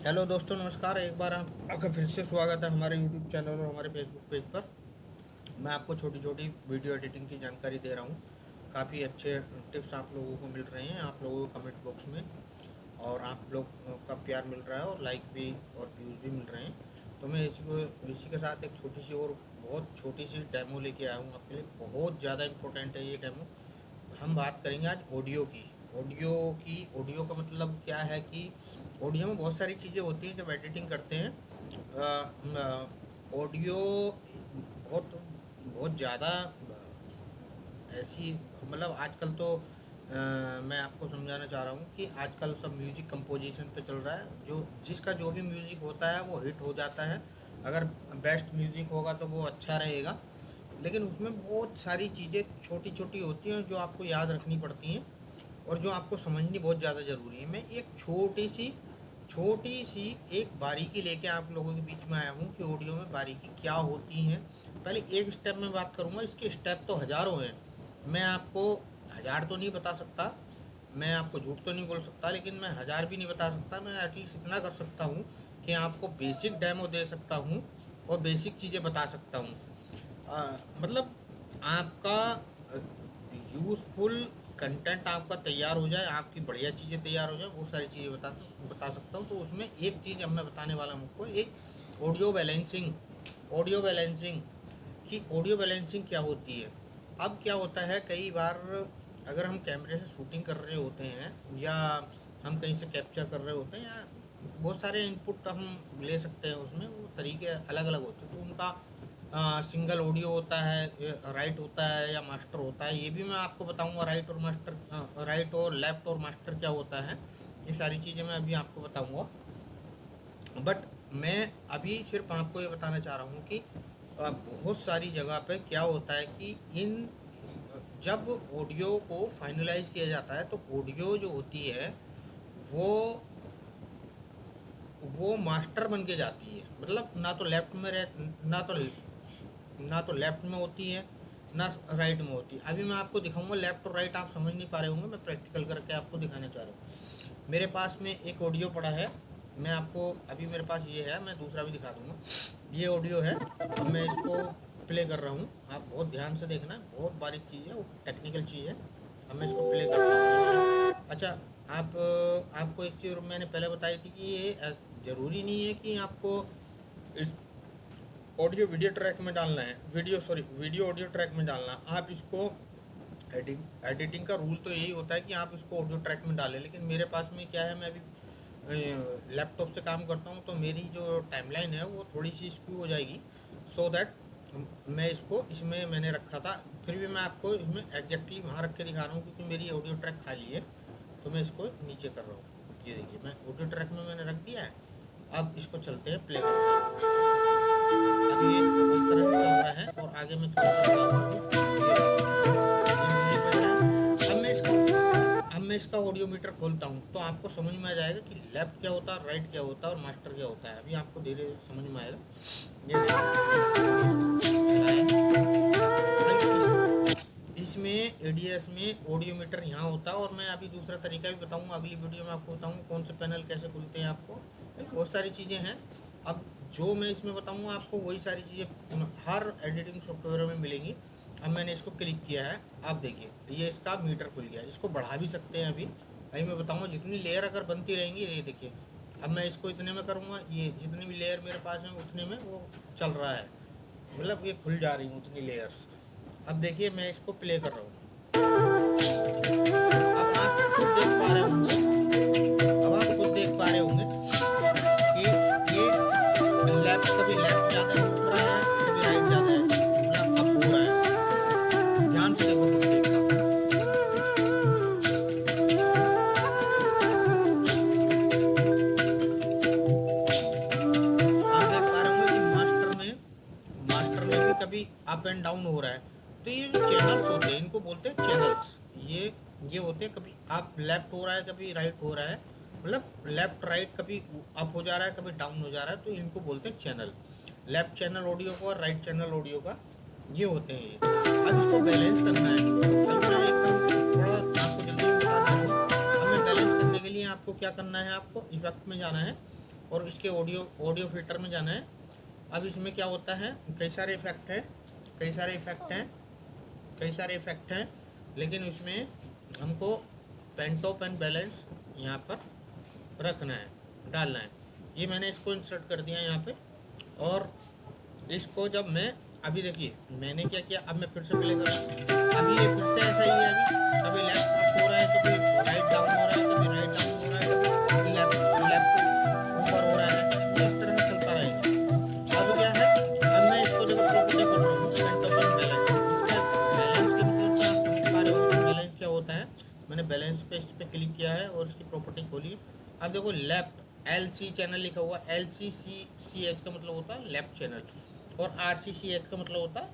Hello दोस्तों, नमस्कार। एक बार आपका फिर से स्वागत है हमारे यूट्यूब चैनल और हमारे फेसबुक पेज पर। मैं आपको छोटी छोटी वीडियो एडिटिंग की जानकारी दे रहा हूँ। काफ़ी अच्छे टिप्स आप लोगों को मिल रहे हैं, आप लोगों को कमेंट बॉक्स में, और आप लोग का प्यार मिल रहा है और लाइक भी और व्यूज़ भी मिल रहे हैं। तो मैं इसी के साथ एक छोटी सी और बहुत छोटी सी डेमो लेके आया हूँ आपके लिए। बहुत ज़्यादा इम्पोर्टेंट है ये डेमो। हम बात करेंगे आज ऑडियो की। ऑडियो का मतलब क्या है कि ऑडियो में बहुत सारी चीज़ें होती हैं जब एडिटिंग करते हैं। ऑडियो बहुत बहुत ज़्यादा ऐसी, मतलब आजकल तो मैं आपको समझाना चाह रहा हूँ कि आजकल सब म्यूज़िक कंपोजिशन पे चल रहा है। जो जिसका जो भी म्यूज़िक होता है वो हिट हो जाता है। अगर बेस्ट म्यूज़िक होगा तो वो अच्छा रहेगा, लेकिन उसमें बहुत सारी चीज़ें छोटी छोटी होती हैं जो आपको याद रखनी पड़ती हैं और जो आपको समझनी बहुत ज़्यादा ज़रूरी है। मैं एक छोटी सी एक बारीकी लेके आप लोगों के बीच में आया हूँ कि ऑडियो में बारीकी क्या होती हैं। पहले एक स्टेप में बात करूँगा, इसके स्टेप तो हज़ारों हैं। मैं आपको हज़ार तो नहीं बता सकता, मैं आपको झूठ तो नहीं बोल सकता, लेकिन मैं हज़ार भी नहीं बता सकता। मैं एटलीस्ट इतना कर सकता हूँ कि आपको बेसिक डेमो दे सकता हूँ और बेसिक चीज़ें बता सकता हूँ। मतलब आपका यूज़फुल कंटेंट आपका तैयार हो जाए, आपकी बढ़िया चीज़ें तैयार हो जाए, वो सारी चीज़ें बता सकता हूँ। तो उसमें एक चीज़ अब मैं बताने वाला हूँ आपको, एक ऑडियो बैलेंसिंग कि ऑडियो बैलेंसिंग क्या होती है। अब क्या होता है, कई बार अगर हम कैमरे से शूटिंग कर रहे होते हैं या हम कहीं से कैप्चर कर रहे होते हैं, या बहुत सारे इनपुट हम ले सकते हैं, उसमें वो तरीके अलग अलग होते हैं। तो उनका सिंगल ऑडियो होता है, राइट होता है या मास्टर होता है, ये भी मैं आपको बताऊंगा। राइट और लेफ्ट और मास्टर क्या होता है, ये सारी चीज़ें मैं अभी आपको बताऊंगा। बट मैं अभी सिर्फ आपको ये बताना चाह रहा हूँ कि बहुत सारी जगह पे क्या होता है कि इन जब ऑडियो को फाइनलाइज किया जाता है तो ऑडियो जो होती है वो वो मास्टर बन के जाती है। मतलब ना तो लेफ्ट में होती है, ना राइट में होती है। अभी मैं आपको दिखाऊंगा, लेफ्ट और राइट आप समझ नहीं पा रहे होंगे, मैं प्रैक्टिकल करके आपको दिखाने चाह रहा हूँ। मेरे पास में एक ऑडियो पड़ा है, मैं आपको अभी मेरे पास ये है, मैं दूसरा भी दिखा दूंगा। ये ऑडियो है, अब मैं इसको प्ले कर रहा हूँ। आप बहुत ध्यान से देखना, बहुत बारीक चीज़ है, वो टेक्निकल चीज़ है। अब मैं इसको प्ले करता हूँ। अच्छा, आपको एक चीज़ मैंने पहले बताई थी कि ये ज़रूरी नहीं है कि आपको इस ऑडियो वीडियो ट्रैक में डालना है, वीडियो ऑडियो ट्रैक में डालना। आप इसको एडिटिंग का रूल तो यही होता है कि आप इसको ऑडियो ट्रैक में डालें, लेकिन मेरे पास में क्या है, मैं अभी लैपटॉप से काम करता हूँ, तो मेरी जो टाइमलाइन है वो थोड़ी सी स्क्यू हो जाएगी। सो दैट मैं इसको इसमें मैंने रखा था, फिर भी मैं आपको इसमें एग्जैक्टली वहाँ रख के दिखा रहा हूँ क्योंकि मेरी ऑडियो ट्रैक खाली है। तो मैं इसको नीचे कर रहा हूँ, ये देखिए मैं ऑडियो ट्रैक में मैंने रख दिया है। अब इसको चलते हैं, प्ले करते हैं। अब ये इस तरह से चल रहा है और आगे मैं थोड़ा सा बढ़ाता हूँ, ये देखिए ये म्यूजिक बज रहा है। अब मैं इसका ऑडियो मीटर खोलता हूँ तो आपको समझ में आ जाएगा कि लेफ्ट क्या होता है, राइट क्या होता है और मास्टर क्या होता है। अभी आपको धीरे धीरे समझ में आएगा। ये देखिए मैंने इसको चलाया। अब इसमें एडीएस में ऑडियो मीटर यहाँ होता है, और मैं अभी दूसरा तरीका भी बताऊँगा, अगली वीडियो में आपको बताऊँगा कौन से पैनल कैसे खुलते हैं आपको। बहुत सारी चीज़ें हैं। अब जो मैं इसमें बताऊँगा आपको वही सारी चीज़ें हर एडिटिंग सॉफ्टवेयर में मिलेंगी। अब मैंने इसको क्लिक किया है, आप देखिए ये इसका मीटर खुल गया। इसको बढ़ा भी सकते हैं। अभी मैं बताऊँगा जितनी लेयर अगर बनती रहेंगी, ये देखिए अब मैं इसको इतने में करूँगा, ये जितनी भी लेयर मेरे पास है उतने में वो चल रहा है, मतलब ये खुल जा रही हूँ उतनी लेयर्स। अब देखिए मैं इसको प्ले कर रहा हूँ, अब आप खुद देख पा रहे होंगे, कि ये लेफ्ट, कभी लेफ्ट ज़्यादा उठ रहा है, कभी राइट ज़्यादा है, मतलब अब हो रहा है। ध्यान से देखो खुद एक बार। आप देख पा रहे होंगे कि मास्टर में भी कभी अप एंड डाउन हो रहा है। तो ये जो चैनल्स होते हैं इनको बोलते हैं चैनल्स। ये होते हैं, कभी अप लेफ्ट हो रहा है, कभी राइट हो रहा है, मतलब लेफ्ट राइट कभी अप हो जा रहा है, कभी डाउन हो जा रहा है, तो इनको बोलते हैं चैनल। लेफ्ट चैनल ऑडियो का और राइट चैनल ऑडियो का ये होते हैं ये। अब इसको बैलेंस करना है। अभी मैं एकदम थोड़ा आपको जल्दी में बता दे रहा हूँ। अब मैं बैलेंस करने के लिए आपको क्या करना है, आपको इफेक्ट में जाना है और इसके ऑडियो फिल्टर में जाना है। अब इसमें क्या होता है, कई सारे इफेक्ट हैं, कई सारे इफेक्ट हैं, कई सारे इफेक्ट हैं, लेकिन इसमें हमको पेन टॉप एंड बैलेंस यहाँ पर रखना है, डालना है। ये मैंने इसको इंसर्ट कर दिया यहाँ पे। और इसको जब मैं अभी देखिए मैंने क्या किया, अब मैं फिर से प्ले कर रहा हूँ, अभी ये फिर से ऐसा ही है, अभी कभी लेफ्ट अप हो रहा है, कभी राइट डाउन हो रहा है, कभी राइट डाउन हो रहा है, कभी लेफ्ट लेफ्ट ऊपर हो रहा है, इस तरह से चलता रहेगा। अब क्या है, अब मैं इसको देखो प्रॉपर्टी कर रहा हूँ, सेंटर पर बैलेंस, इसका बैलेंस के मतलब से आप समझ पा रहे हो बैलेंस क्या होता है। मैंने बैलेंस पे इस पर क्लिक किया है और इसकी प्रॉपर्टी खोली। अब देखो लेफ्ट LC चैनल लिखा हुआ, LCCH का मतलब होता है लेफ्ट चैनल, और RCCH का मतलब होता है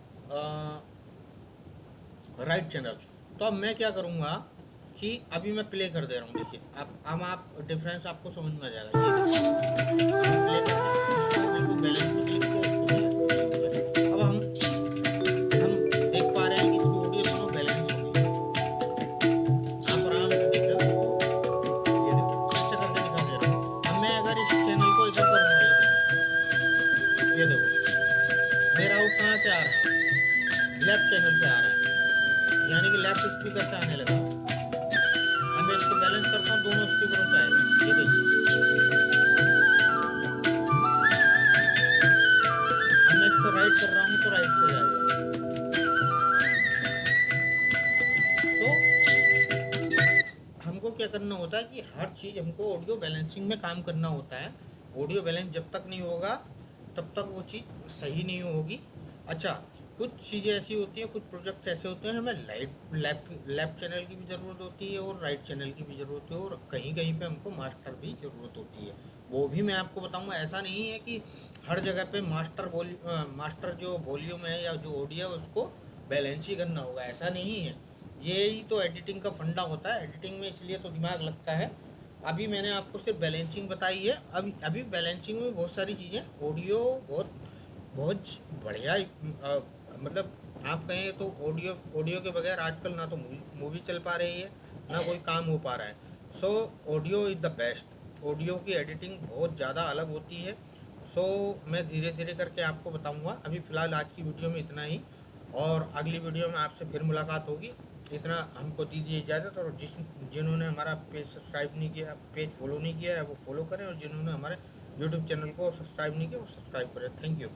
राइट चैनल। तो अब मैं क्या करूँगा कि अभी मैं प्ले कर दे रहा हूँ, देखिए अब आप डिफरेंस आपको समझ में आ जाएगा। ये देखिए प्ले कर रहे हैं, इसको बिल्कुल बैलेंस पे क्लिक किया, इसको बैलेंस पे क्लिक किया। अब हम देख पा रहे हैं कि इसकी ऑडियो दोनों बैलेंस हो गई। आप आराम से देख रहे हो, ये देखो फिर से करके दिखा दे रहा हूँ। अब मैं अगर इस चैनल को इधर करूँगा, ये देखो मेरा आउट कहाँ से आ रहा है, लेफ्ट चैनल से आ रहा है, यानी कि लेफ्ट स्पीकर से आने लगा। अब मैं इसको बैलेंस करता हूँ, दोनों स्पीकरों से आएगा, ये देखिए। अब मैं इसको राइट कर रहा हूँ तो राइट से जाएगा। तो हमको क्या करना होता है कि हर चीज़ हमको ऑडियो बैलेंसिंग में काम करना होता है। ऑडियो बैलेंस जब तक नहीं होगा तब तक वो चीज़ सही नहीं होगी। अच्छा, कुछ चीज़ें ऐसी होती हैं, कुछ प्रोजेक्ट्स ऐसे होते हैं, हमें लेफ्ट चैनल की भी ज़रूरत होती है और राइट चैनल की भी ज़रूरत है, और कहीं कहीं पे हमको मास्टर भी ज़रूरत होती है। वो भी मैं आपको बताऊंगा। ऐसा नहीं है कि हर जगह पे मास्टर जो वॉल्यूम है या जो ऑडियो है उसको बैलेंस ही करना होगा, ऐसा नहीं है। यही तो एडिटिंग का फंडा होता है, एडिटिंग में इसलिए तो दिमाग लगता है। अभी मैंने आपको सिर्फ बैलेंसिंग बताई है। अभी अभी बैलेंसिंग में बहुत सारी चीज़ें, ऑडियो बहुत बहुत बढ़िया मतलब आप कहें तो ऑडियो ऑडियो के बगैर आजकल ना तो मूवी चल पा रही है, ना कोई काम हो पा रहा है। So audio is the best. Audio की एडिटिंग बहुत ज़्यादा अलग होती है। सो मैं धीरे धीरे करके आपको बताऊंगा। अभी फ़िलहाल आज की वीडियो में इतना ही, और अगली वीडियो में आपसे फिर मुलाकात होगी। इतना हमको दीजिए इजाज़त, और जिन्होंने हमारा पेज सब्सक्राइब नहीं किया, पेज फॉलो नहीं किया है, वो फॉलो करें, और जिन्होंने हमारे यूट्यूब चैनल को सब्सक्राइब नहीं किया वो सब्सक्राइब करें। Thank you.